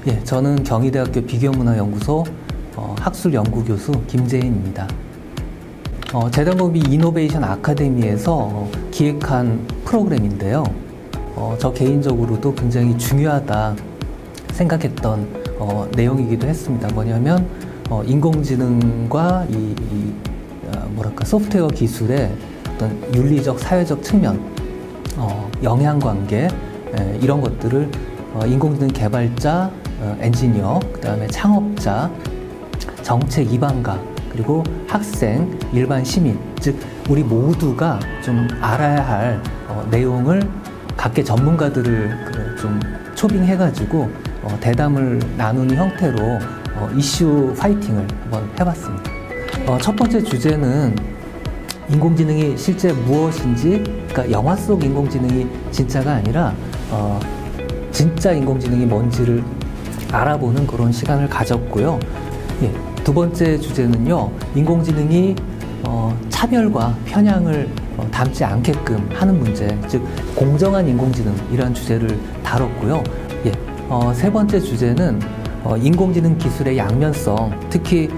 예, 저는 경희대학교 비교문화연구소 학술연구교수 김재인입니다. 재단법인 이노베이션 아카데미에서 기획한 프로그램인데요. 저 개인적으로도 굉장히 중요하다 생각했던 내용이기도 했습니다. 뭐냐면 인공지능과 소프트웨어 기술의 어떤 윤리적, 사회적 측면, 영향관계 이런 것들을 인공지능 개발자, 엔지니어, 그 다음에 창업자, 정책 입안가, 그리고 학생, 일반 시민, 즉 우리 모두가 좀 알아야 할 내용을 각계 전문가들을 좀 초빙해가지고 대담을 나누는 형태로 이슈 파이팅을 한번 해봤습니다. 첫 번째 주제는 인공지능이 실제 무엇인지, 그러니까 영화 속 인공지능이 진짜가 아니라 진짜 인공지능이 뭔지를 알아보는 그런 시간을 가졌고요. 예, 두 번째 주제는요, 인공지능이 차별과 편향을 담지 않게끔 하는 문제, 즉 공정한 인공지능이라는 주제를 다뤘고요. 예, 세 번째 주제는 인공지능 기술의 양면성, 특히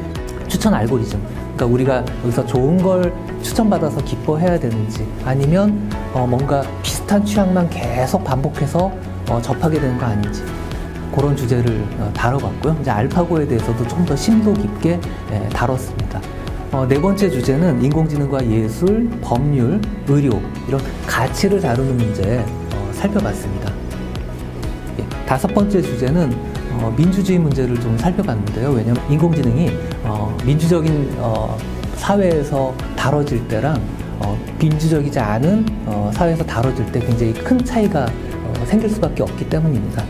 추천 알고리즘, 그러니까 우리가 여기서 좋은 걸 추천받아서 기뻐해야 되는지, 아니면 뭔가 비슷한 취향만 계속 반복해서 접하게 되는 거 아닌지, 그런 주제를 다뤄봤고요. 이제 알파고에 대해서도 좀 더 심도 깊게 다뤘습니다. 네 번째 주제는 인공지능과 예술, 법률, 의료 이런 가치를 다루는 문제 살펴봤습니다. 예, 다섯 번째 주제는 민주주의 문제를 좀 살펴봤는데요. 왜냐하면 인공지능이 민주적인 사회에서 다뤄질 때랑 민주적이지 않은 사회에서 다뤄질 때 굉장히 큰 차이가 생길 수밖에 없기 때문입니다.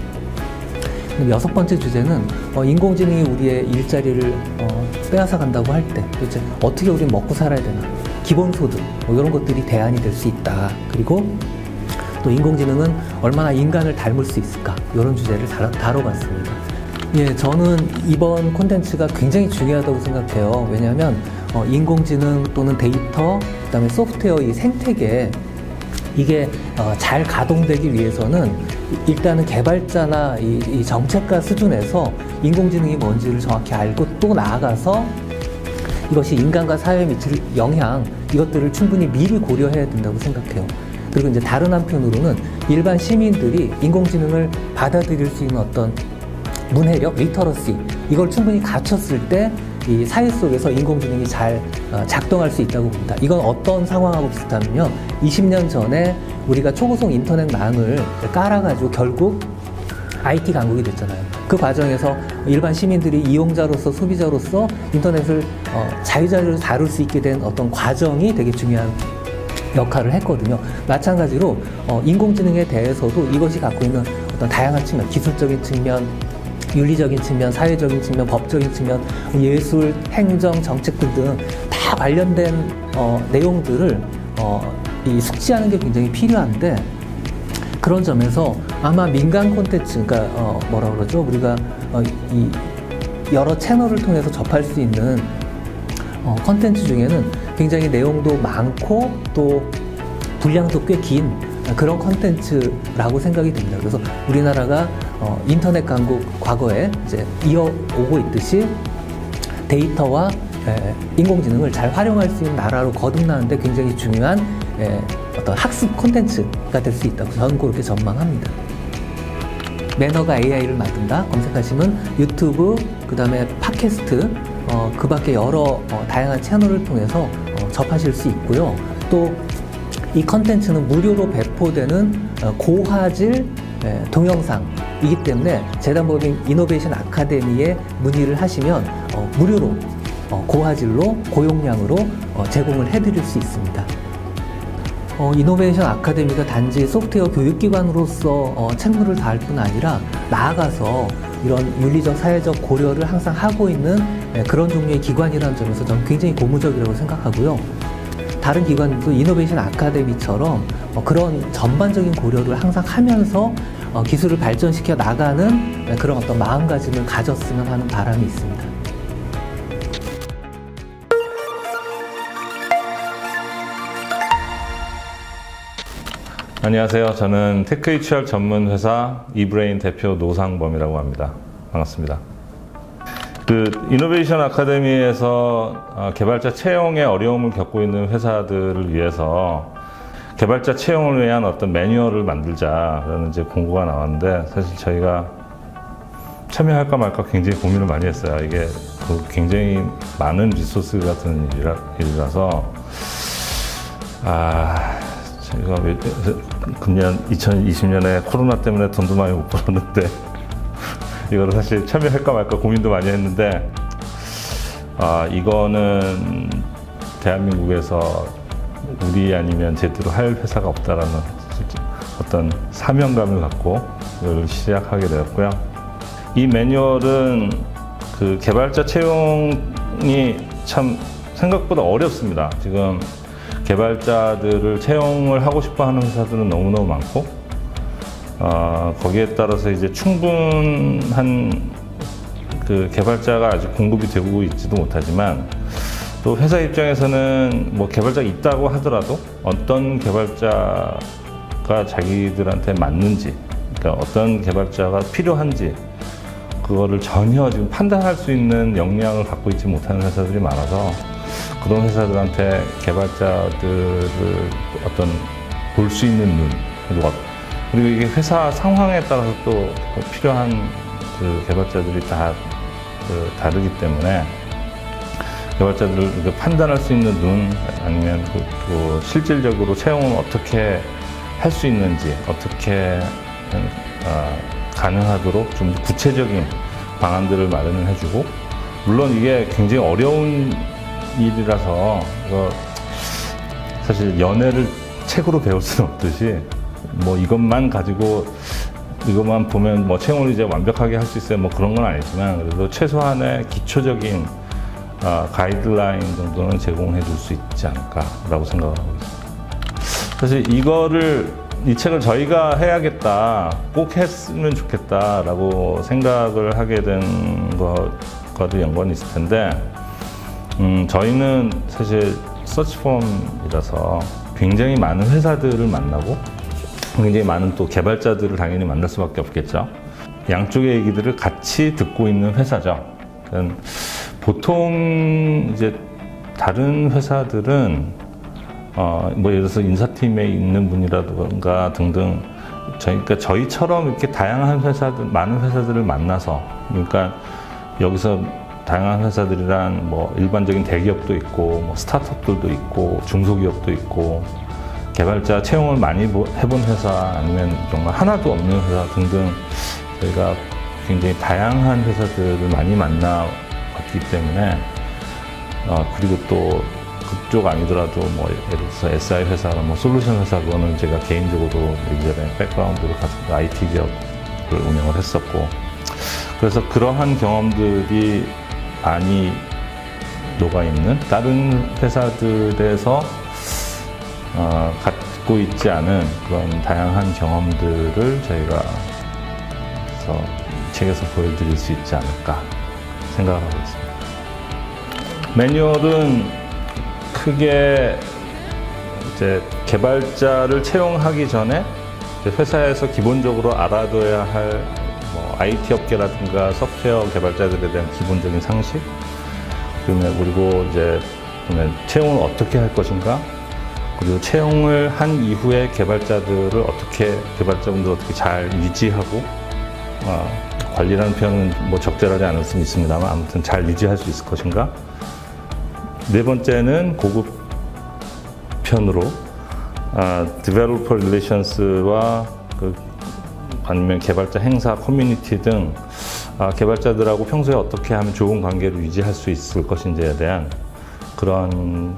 여섯 번째 주제는 인공지능이 우리의 일자리를 빼앗아 간다고 할 때 도대체 어떻게 우리는 먹고 살아야 되나, 기본소득 이런 것들이 대안이 될 수 있다. 그리고 또 인공지능은 얼마나 인간을 닮을 수 있을까, 이런 주제를 다뤄봤습니다. 예, 저는 이번 콘텐츠가 굉장히 중요하다고 생각해요. 왜냐하면 인공지능 또는 데이터, 그 다음에 소프트웨어 이 생태계, 이게 잘 가동되기 위해서는 일단은 개발자나 이 정책가 수준에서 인공지능이 뭔지를 정확히 알고, 또 나아가서 이것이 인간과 사회에 미칠 영향, 이것들을 충분히 미리 고려해야 된다고 생각해요. 그리고 이제 다른 한편으로는 일반 시민들이 인공지능을 받아들일 수 있는 어떤 문해력, 리터러시, 이걸 충분히 갖췄을 때 이 사회 속에서 인공지능이 잘 작동할 수 있다고 봅니다. 이건 어떤 상황하고 비슷하면요, 20년 전에 우리가 초고속 인터넷망을 깔아가지고 결국 IT 강국이 됐잖아요. 그 과정에서 일반 시민들이 이용자로서, 소비자로서 인터넷을 자유자재로 다룰 수 있게 된 어떤 과정이 되게 중요한 역할을 했거든요. 마찬가지로 인공지능에 대해서도 이것이 갖고 있는 어떤 다양한 측면, 기술적인 측면, 윤리적인 측면, 사회적인 측면, 법적인 측면, 예술, 행정, 정책들 등 다 관련된 내용들을 숙지하는 게 굉장히 필요한데, 그런 점에서 아마 민간 콘텐츠, 그러니까 우리가 이 여러 채널을 통해서 접할 수 있는 콘텐츠 중에는 굉장히 내용도 많고 또 분량도 꽤 긴 그런 콘텐츠라고 생각이 됩니다. 그래서 우리나라가 인터넷 강국 과거에 이제 이어오고 있듯이 데이터와 인공지능을 잘 활용할 수 있는 나라로 거듭나는데 굉장히 중요한 어떤 학습 콘텐츠가 될 수 있다고 저는 그렇게 전망합니다. 매너가 AI를 만든다 검색하시면 유튜브, 그 다음에 팟캐스트, 그 밖에 여러 다양한 채널을 통해서 접하실 수 있고요. 또 이 컨텐츠는 무료로 배포되는 고화질 동영상이기 때문에 재단법인 이노베이션 아카데미에 문의를 하시면 무료로 고화질로, 고용량으로 제공을 해드릴 수 있습니다. 이노베이션 아카데미가 단지 소프트웨어 교육기관으로서 책무를 다할 뿐 아니라 나아가서 이런 윤리적, 사회적 고려를 항상 하고 있는 그런 종류의 기관이라는 점에서 저는 굉장히 고무적이라고 생각하고요. 다른 기관들도 이노베이션 아카데미처럼 그런 전반적인 고려를 항상 하면서 기술을 발전시켜 나가는 그런 어떤 마음가짐을 가졌으면 하는 바람이 있습니다. 안녕하세요. 저는 테크 HR 전문 회사 이브레인 대표 노상범이라고 합니다. 반갑습니다. 이노베이션 아카데미에서 개발자 채용에 어려움을 겪고 있는 회사들을 위해서 개발자 채용을 위한 어떤 매뉴얼을 만들자라는 이제 공고가 나왔는데, 사실 저희가 참여할까 말까 굉장히 고민을 많이 했어요. 이게 굉장히 많은 리소스 같은 일이라서 저희가 금년 2020년에 코로나 때문에 돈도 많이 못 벌었는데 이거를 사실 참여할까 말까 고민도 많이 했는데, 이거는 대한민국에서 우리 아니면 제대로 할 회사가 없다라는 어떤 사명감을 갖고 이걸 시작하게 되었고요. 이 매뉴얼은 개발자 채용이 참 생각보다 어렵습니다. 지금 개발자들을 채용을 하고 싶어 하는 회사들은 너무너무 많고, 거기에 따라서 이제 충분한 개발자가 아직 공급이 되고 있지도 못하지만, 또 회사 입장에서는 뭐 개발자가 있다고 하더라도 어떤 개발자가 자기들한테 맞는지, 그러니까 어떤 개발자가 필요한지 그거를 전혀 지금 판단할 수 있는 역량을 갖고 있지 못하는 회사들이 많아서, 그런 회사들한테 개발자들을 어떤 볼 수 있는 눈, 그리고 이게 회사 상황에 따라서 또 필요한 개발자들이 다 다르기 때문에 개발자들을 판단할 수 있는 눈, 아니면 실질적으로 채용을 어떻게 할 수 있는지, 어떻게 가능하도록 좀 구체적인 방안들을 마련을 해주고, 물론 이게 굉장히 어려운 일이라서 사실 연애를 책으로 배울 수는 없듯이 뭐 이것만 보면 뭐 채용을 이제 완벽하게 할 수 있어요, 뭐 그런 건 아니지만, 그래도 최소한의 기초적인 가이드라인 정도는 제공해 줄 수 있지 않을까라고 생각하고 있습니다. 사실 이 책을 저희가 해야겠다, 꼭 했으면 좋겠다라고 생각을 하게 된 것과도 연관이 있을 텐데, 저희는 사실 서치펌이라서 굉장히 많은 회사들을 만나고 굉장히 많은 또 개발자들을 당연히 만날 수밖에 없겠죠. 양쪽의 얘기들을 같이 듣고 있는 회사죠. 그러니까 보통 이제 다른 회사들은 뭐 예를 들어서 인사팀에 있는 분이라든가 등등, 그러니까 저희처럼 이렇게 다양한 회사들, 많은 회사들을 만나서, 그러니까 여기서 다양한 회사들이란 뭐 일반적인 대기업도 있고, 뭐 스타트업들도 있고, 중소기업도 있고, 개발자 채용을 많이 해본 회사, 아니면 정말 하나도 없는 회사 등등, 저희가 굉장히 다양한 회사들을 많이 만나봤기 때문에, 그리고 또 그쪽 아니더라도 뭐 예를 들어서 SI 회사나 뭐 솔루션 회사, 그거는 제가 개인적으로 이전에 백그라운드를 가지고 IT 기업을 운영을 했었고, 그래서 그러한 경험들이 많이 녹아있는 다른 회사들에서 갖고 있지 않은 그런 다양한 경험들을 저희가 책에서 보여드릴 수 있지 않을까 생각하고 있습니다. 매뉴얼은 크게 이제 개발자를 채용하기 전에 회사에서 기본적으로 알아둬야 할 뭐 IT 업계라든가 소프트웨어 개발자들에 대한 기본적인 상식, 그리고 이제 채용을 어떻게 할 것인가, 그리고 채용을 한 이후에 개발자분들 어떻게 잘 유지하고, 관리라는 표현은 뭐 적절하지 않을 수는 있습니다만 아무튼 잘 유지할 수 있을 것인가. 네 번째는 고급 편으로 Developer Relations와 아니면 개발자 행사, 커뮤니티 등 개발자들하고 평소에 어떻게 하면 좋은 관계를 유지할 수 있을 것인지에 대한 그런,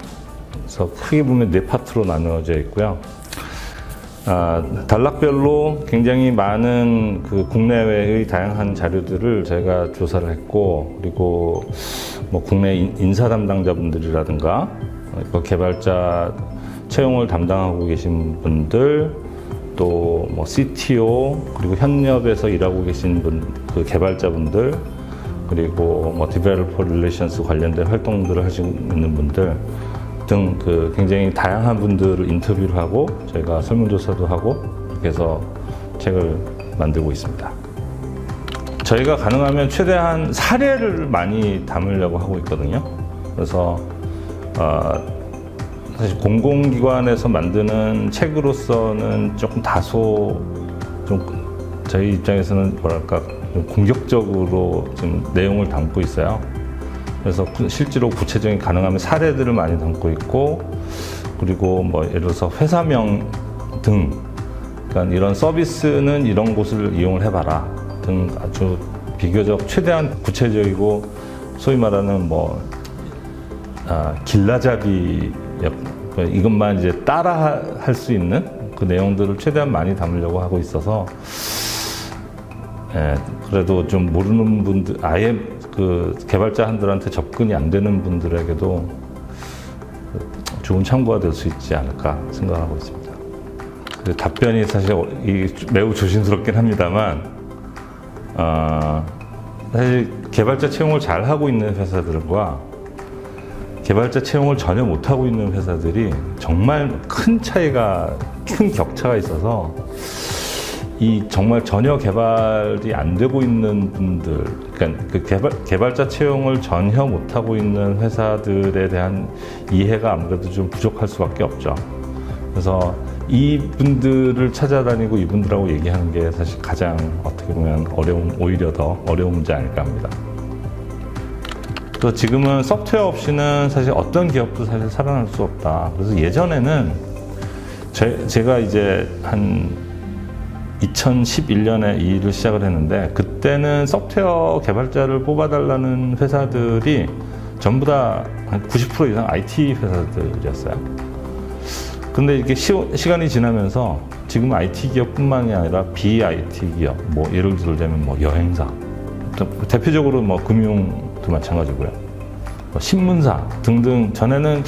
그래서 크게 보면 네 파트로 나누어져 있고요. 단락별로 굉장히 많은 국내외의 다양한 자료들을 저희가 조사를 했고, 그리고 뭐 국내 인사 담당자분들이라든가 개발자 채용을 담당하고 계신 분들, 또 뭐 CTO, 그리고 현업에서 일하고 계신 그 개발자분들, 그리고 뭐 디벨로퍼 릴레이션스 관련된 활동들을 하시고 있는 분들 등 그 굉장히 다양한 분들을 인터뷰를 하고 저희가 설문조사도 하고 이렇게 해서 책을 만들고 있습니다. 저희가 가능하면 최대한 사례를 많이 담으려고 하고 있거든요. 그래서 사실 공공기관에서 만드는 책으로서는 조금 다소 좀 저희 입장에서는 뭐랄까 좀 공격적으로 좀 내용을 담고 있어요. 그래서 실제로 구체적인 가능하면 사례들을 많이 담고 있고, 그리고 뭐 예를 들어서 회사명 등, 그러니까 이런 서비스는 이런 곳을 이용을 해봐라 등 아주 비교적 최대한 구체적이고 소위 말하는 뭐 길라잡이 이것만 이제 따라 할 수 있는 그 내용들을 최대한 많이 담으려고 하고 있어서, 그래도 좀 모르는 분들, 아예 그 개발자들한테 접근이 안 되는 분들에게도 좋은 참고가 될 수 있지 않을까 생각하고 있습니다. 답변이 사실 매우 조심스럽긴 합니다만, 사실 개발자 채용을 잘 하고 있는 회사들과 개발자 채용을 전혀 못 하고 있는 회사들이 정말 큰 격차가 있어서, 이 정말 전혀 개발이 안 되고 있는 분들, 그러니까 그 개발자 채용을 전혀 못 하고 있는 회사들에 대한 이해가 아무래도 좀 부족할 수밖에 없죠. 그래서 이분들을 찾아다니고 이분들하고 얘기하는 게 사실 가장 어떻게 보면 오히려 더 어려운 문제 아닐까 합니다. 그래서 지금은 소프트웨어 없이는 사실 어떤 기업도 사실 살아날 수 없다. 그래서 예전에는 제가 이제 한 2011년에 이 일을 시작을 했는데, 그때는 소프트웨어 개발자를 뽑아달라는 회사들이 전부 다 한 90% 이상 IT 회사들이었어요. 근데 이렇게 시간이 지나면서 지금 IT 기업뿐만이 아니라 비IT 기업, 뭐 예를 들자면 뭐 여행사, 대표적으로 뭐 금융도 마찬가지고요, 뭐 신문사 등등. 전에는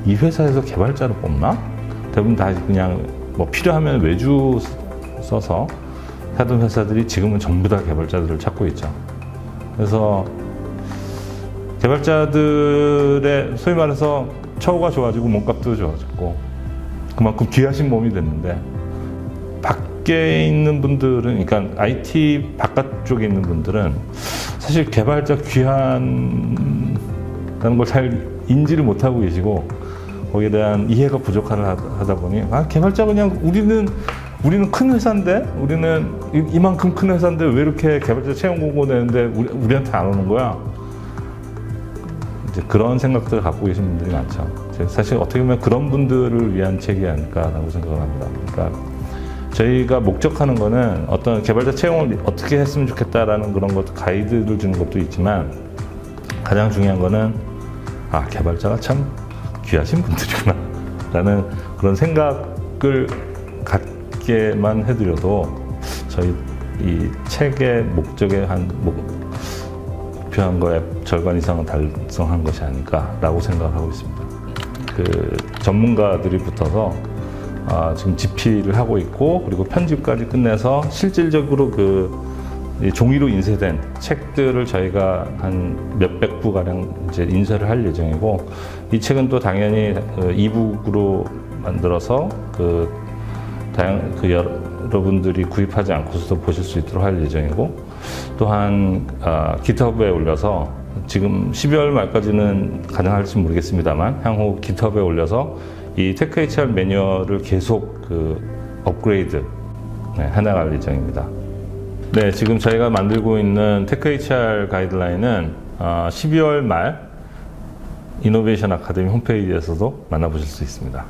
이 회사에서 개발자를 뽑나? 대부분 다 그냥 뭐 필요하면 외주 써서 하던 회사들이 지금은 전부 다 개발자들을 찾고 있죠. 그래서 개발자들의 소위 말해서 처우가 좋아지고 몸값도 좋아졌고 그만큼 귀하신 몸이 됐는데, 밖에 있는 분들은, 그러니까 IT 바깥쪽에 있는 분들은 사실 개발자 귀하다는 걸 잘 인지를 못하고 계시고, 거기에 대한 이해가 부족하다 보니 개발자 그냥 우리는 큰 회사인데, 우리는 이만큼 큰 회사인데 왜 이렇게 개발자 채용 공고 내는데 우리한테 안 오는 거야? 이제 그런 생각들을 갖고 계신 분들이 많죠. 사실 어떻게 보면 그런 분들을 위한 책이 아닐까라고 생각을 합니다. 그러니까 저희가 목적하는 거는 어떤 개발자 채용을 어떻게 했으면 좋겠다라는 그런 것, 가이드를 주는 것도 있지만, 가장 중요한 거는 개발자가 참 귀하신 분들이구나 라는 그런 생각을 갖게만 해드려도 저희 이 책의 목적에 목표한 거에 절반 이상은 달성한 것이 아닐까라고 생각하고 있습니다. 그 전문가들이 붙어서 지금 집필을 하고 있고, 그리고 편집까지 끝내서 실질적으로 종이로 인쇄된 책들을 저희가 한 몇백 부가량 이제 인쇄를 할 예정이고, 이 책은 또 당연히 이북으로 만들어서 여러분들이 구입하지 않고서도 보실 수 있도록 할 예정이고, 또한 깃허브에 올려서, 지금 12월 말까지는 가능할지 모르겠습니다만 향후 깃허브에 올려서 이 테크HR 매뉴얼을 계속 업그레이드 해나갈 예정입니다. 네, 지금 저희가 만들고 있는 테크HR 가이드라인은 12월 말 이노베이션 아카데미 홈페이지에서도 만나보실 수 있습니다.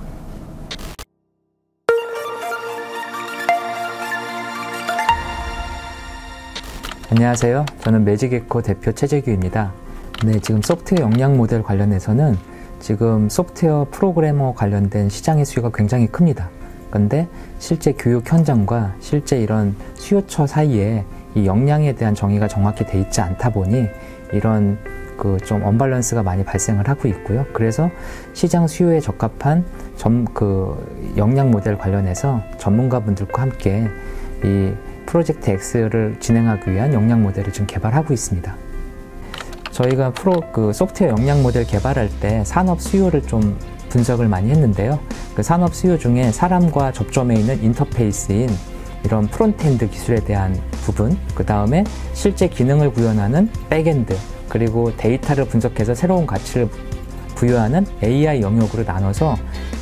안녕하세요. 저는 매직에코 대표 최재규입니다. 네, 지금 소프트웨어 역량 모델 관련해서는 지금 소프트웨어 프로그래머 관련된 시장의 수요가 굉장히 큽니다. 그런데 실제 교육 현장과 실제 이런 수요처 사이에 이 역량에 대한 정의가 정확히 돼 있지 않다 보니 이런 그 좀 언밸런스가 많이 발생을 하고 있고요. 그래서 시장 수요에 적합한 역량 모델 관련해서 전문가분들과 함께 이 프로젝트 X를 진행하기 위한 역량 모델을 지금 개발하고 있습니다. 저희가 소프트웨어 역량 모델 개발할 때 산업 수요를 좀 분석을 많이 했는데요. 그 산업 수요 중에 사람과 접점에 있는 인터페이스인 이런 프론트엔드 기술에 대한 부분, 그 다음에 실제 기능을 구현하는 백엔드, 그리고 데이터를 분석해서 새로운 가치를 부여하는 AI 영역으로 나눠서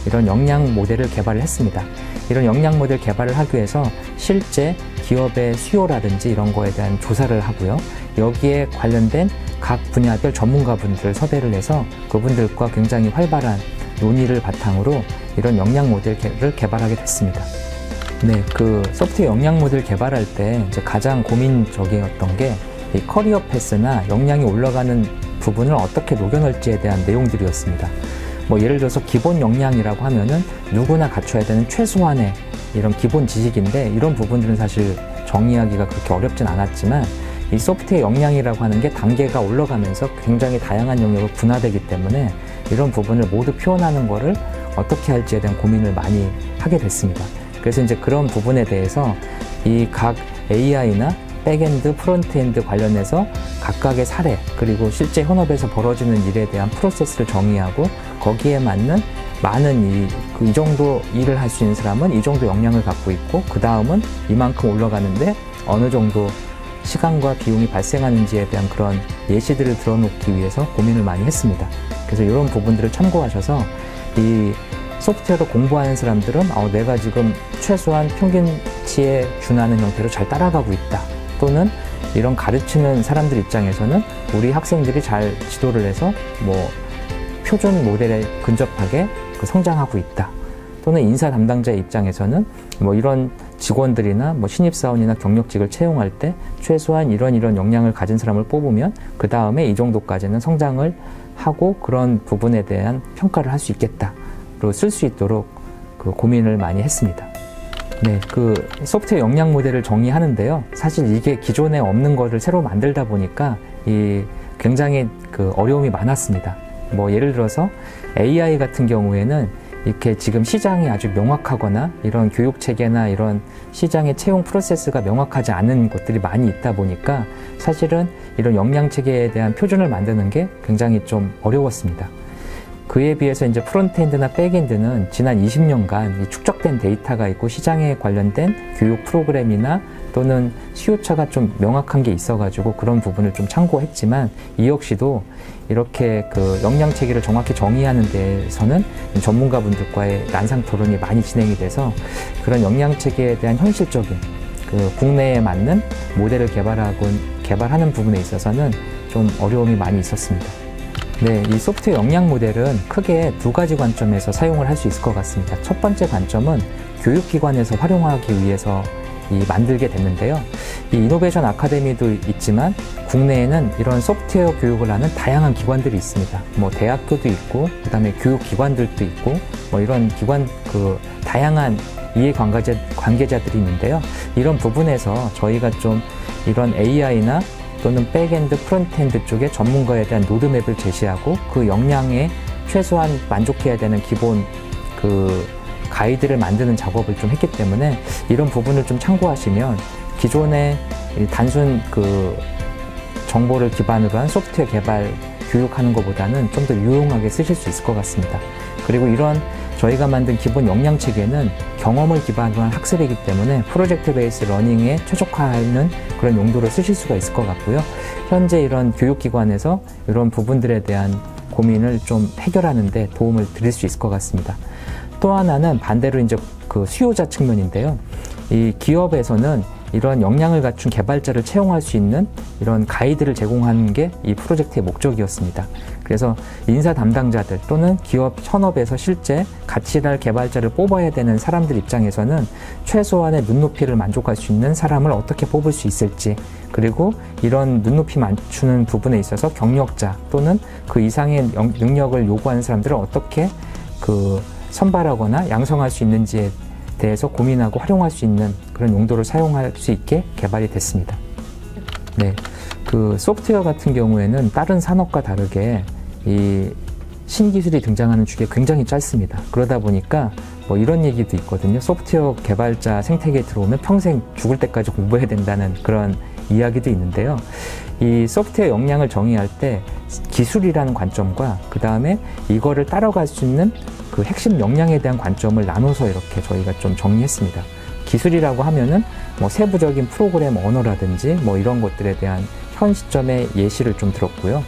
이런 역량 모델을 개발을 했습니다. 이런 역량 모델 개발을 하기 위해서 실제 기업의 수요라든지 이런 거에 대한 조사를 하고요. 여기에 관련된 각 분야별 전문가분들을 섭외를 해서 그분들과 굉장히 활발한 논의를 바탕으로 이런 역량 모델을 개발하게 됐습니다. 네, 그 소프트웨어 역량 모델 개발할 때 이제 가장 고민적이었던 게 이 커리어 패스나 역량이 올라가는 부분을 어떻게 녹여넣을지에 대한 내용들이었습니다. 뭐 예를 들어서 기본 역량이라고 하면은 누구나 갖춰야 되는 최소한의 이런 기본 지식인데, 이런 부분들은 사실 정의하기가 그렇게 어렵진 않았지만 이 소프트웨어 역량이라고 하는 게 단계가 올라가면서 굉장히 다양한 영역으로 분화되기 때문에 이런 부분을 모두 표현하는 거를 어떻게 할지에 대한 고민을 많이 하게 됐습니다. 그래서 이제 그런 부분에 대해서 이 각 AI나 백엔드, 프론트엔드 관련해서 각각의 사례, 그리고 실제 현업에서 벌어지는 일에 대한 프로세스를 정의하고 거기에 맞는 많은 이 정도 일을 할 수 있는 사람은 이 정도 역량을 갖고 있고, 그 다음은 이만큼 올라가는데 어느 정도 시간과 비용이 발생하는지에 대한 그런 예시들을 들어놓기 위해서 고민을 많이 했습니다. 그래서 이런 부분들을 참고하셔서 이 소프트웨어를 공부하는 사람들은 내가 지금 최소한 평균치에 준하는 형태로 잘 따라가고 있다. 또는 이런 가르치는 사람들 입장에서는 우리 학생들이 잘 지도를 해서 뭐 표준 모델에 근접하게 성장하고 있다. 또는 인사 담당자의 입장에서는 뭐 이런 직원들이나 뭐 신입사원이나 경력직을 채용할 때 최소한 이런 역량을 가진 사람을 뽑으면 그 다음에 이 정도까지는 성장을 하고 그런 부분에 대한 평가를 할 수 있겠다로 쓸 수 있도록 그 고민을 많이 했습니다. 네, 그 소프트웨어 역량 모델을 정의하는데요. 사실 이게 기존에 없는 거를 새로 만들다 보니까 굉장히 그 어려움이 많았습니다. 뭐 예를 들어서 AI 같은 경우에는 이렇게 지금 시장이 아주 명확하거나 이런 교육 체계나 이런 시장의 채용 프로세스가 명확하지 않은 것들이 많이 있다 보니까 사실은 이런 역량 체계에 대한 표준을 만드는 게 굉장히 좀 어려웠습니다. 그에 비해서 이제 프론트엔드나 백엔드는 지난 20년간 축적된 데이터가 있고 시장에 관련된 교육 프로그램이나 또는 수요처가 좀 명확한 게 있어가지고 그런 부분을 좀 참고했지만, 이 역시도 이렇게 그 역량 체계를 정확히 정의하는 데에서는 전문가분들과의 난상 토론이 많이 진행이 돼서 그런 역량 체계에 대한 현실적인 그 국내에 맞는 모델을 개발하는 부분에 있어서는 좀 어려움이 많이 있었습니다. 네, 이 소프트웨어 역량 모델은 크게 두 가지 관점에서 사용을 할 수 있을 것 같습니다. 첫 번째 관점은 교육기관에서 활용하기 위해서 만들게 됐는데요. 이 이노베이션 아카데미도 있지만 국내에는 이런 소프트웨어 교육을 하는 다양한 기관들이 있습니다. 뭐 대학교도 있고, 그다음에 교육기관들도 있고, 뭐 이런 기관 다양한 이해 관계자들이 있는데요. 이런 부분에서 저희가 좀 이런 AI나 또는 백엔드, 프론트엔드 쪽에 전문가에 대한 로드맵을 제시하고 그 역량에 최소한 만족해야 되는 기본 가이드를 만드는 작업을 좀 했기 때문에 이런 부분을 좀 참고하시면 기존의 단순 정보를 기반으로 한 소프트웨어 개발 교육하는 것보다는 좀 더 유용하게 쓰실 수 있을 것 같습니다. 그리고 이런 저희가 만든 기본 역량 체계는 경험을 기반으로 한 학습이기 때문에 프로젝트 베이스 러닝에 최적화하는 그런 용도로 쓰실 수가 있을 것 같고요. 현재 이런 교육기관에서 이런 부분들에 대한 고민을 좀 해결하는 데 도움을 드릴 수 있을 것 같습니다. 또 하나는 반대로 이제 그 수요자 측면인데요. 이 기업에서는 이런 역량을 갖춘 개발자를 채용할 수 있는 이런 가이드를 제공하는 게 이 프로젝트의 목적이었습니다. 그래서 인사 담당자들 또는 기업 현업에서 실제 가치랄 개발자를 뽑아야 되는 사람들 입장에서는 최소한의 눈높이를 만족할 수 있는 사람을 어떻게 뽑을 수 있을지, 그리고 이런 눈높이 맞추는 부분에 있어서 경력자 또는 그 이상의 능력을 요구하는 사람들을 어떻게 선발하거나 양성할 수 있는지에 대해서 고민하고 활용할 수 있는 그런 용도를 사용할 수 있게 개발이 됐습니다. 네, 그 소프트웨어 같은 경우에는 다른 산업과 다르게 이 신기술이 등장하는 주기가 굉장히 짧습니다. 그러다 보니까 뭐 이런 얘기도 있거든요. 소프트웨어 개발자 생태계에 들어오면 평생 죽을 때까지 공부해야 된다는 그런 이야기도 있는데요. 이 소프트웨어 역량을 정의할 때 기술이라는 관점과 그 다음에 이거를 따라갈 수 있는 그 핵심 역량에 대한 관점을 나눠서 이렇게 저희가 좀 정리했습니다. 기술이라고 하면은 뭐 세부적인 프로그램 언어라든지 뭐 이런 것들에 대한 현 시점의 예시를 좀 들었고요.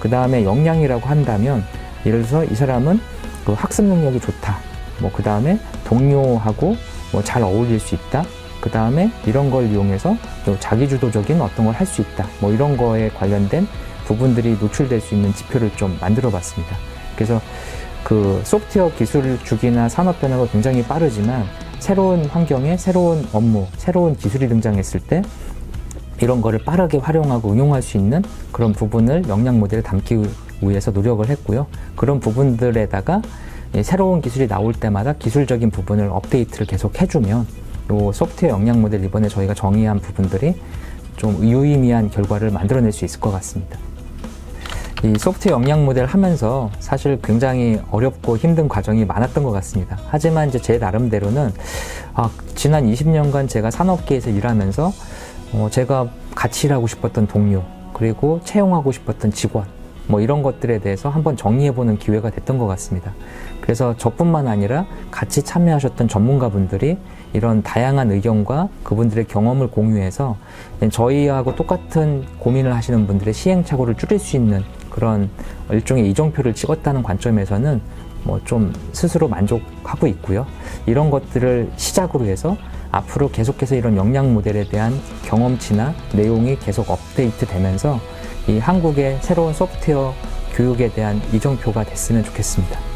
그 다음에 역량이라고 한다면 예를 들어서 이 사람은 그 학습 능력이 좋다. 뭐 그 다음에 동료하고 뭐 잘 어울릴 수 있다. 그 다음에 이런 걸 이용해서 또 자기주도적인 어떤 걸 할 수 있다. 뭐 이런 거에 관련된 부분들이 노출될 수 있는 지표를 좀 만들어 봤습니다. 그래서 그 소프트웨어 기술 주기나 산업 변화가 굉장히 빠르지만 새로운 환경에 새로운 업무, 새로운 기술이 등장했을 때 이런 거를 빠르게 활용하고 응용할 수 있는 그런 부분을 역량 모델에 담기 위해서 노력을 했고요. 그런 부분들에다가 새로운 기술이 나올 때마다 기술적인 부분을 업데이트를 계속 해주면 이 소프트웨어 역량 모델 이번에 저희가 정의한 부분들이 좀 유의미한 결과를 만들어낼 수 있을 것 같습니다. 이 소프트웨어 역량 모델 하면서 사실 굉장히 어렵고 힘든 과정이 많았던 것 같습니다. 하지만 이제 제 나름대로는 지난 20년간 제가 산업계에서 일하면서 제가 같이 일하고 싶었던 동료, 그리고 채용하고 싶었던 직원, 뭐 이런 것들에 대해서 한번 정리해보는 기회가 됐던 것 같습니다. 그래서 저뿐만 아니라 같이 참여하셨던 전문가분들이 이런 다양한 의견과 그분들의 경험을 공유해서 저희하고 똑같은 고민을 하시는 분들의 시행착오를 줄일 수 있는 그런 일종의 이정표를 찍었다는 관점에서는 뭐 좀 스스로 만족하고 있고요. 이런 것들을 시작으로 해서 앞으로 계속해서 이런 역량 모델에 대한 경험치나 내용이 계속 업데이트 되면서 이 한국의 새로운 소프트웨어 교육에 대한 이정표가 됐으면 좋겠습니다.